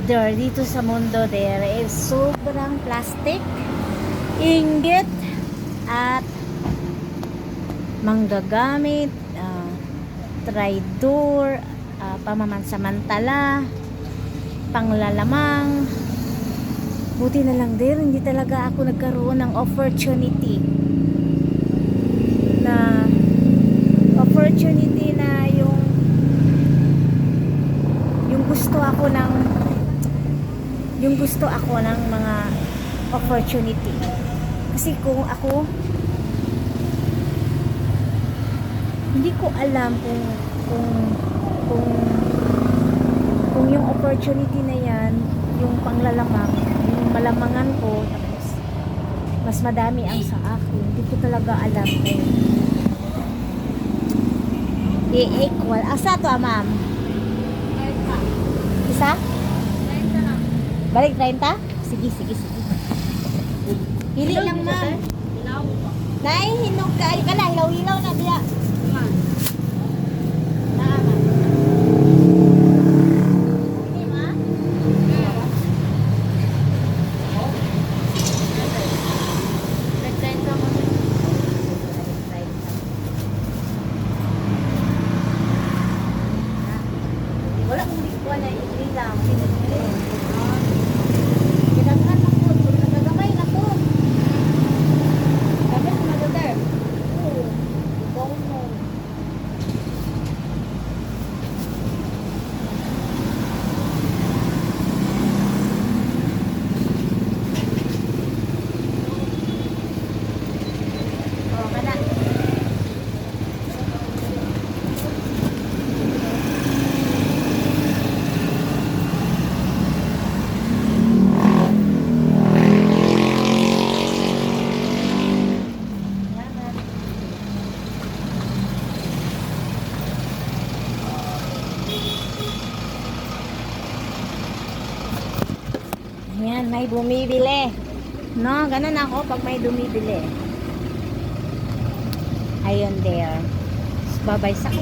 there dito sa mundo there is sobrang plastic, inggit at manggagamit, traidor, pamamansamantala, panglalamang. Buti na lang din hindi talaga ako nagkaroon ng opportunity na yung gusto ako ng mga opportunity. Kasi kung ako, hindi ko alam kung yung opportunity na yan, yung panglalamang, yung malamangan ko, tapos mas madami ang sa akin. Hindi ko talaga alam i-equal. Asa to, ma'am? Isa? Balik 30? Sige. Pili lang, ma'am. Dahil hinog ka. Ay ka na, hilaw-hilaw na diya. Wala kong dikwa na lang. Kinaghan na po. Nagagamay na po. Sabi na mag-order. Oo. Ikaw mo. Oo, kana. Yan, may bumibili. No, ganun ako pag may bumibili. Ayun there. Babay sa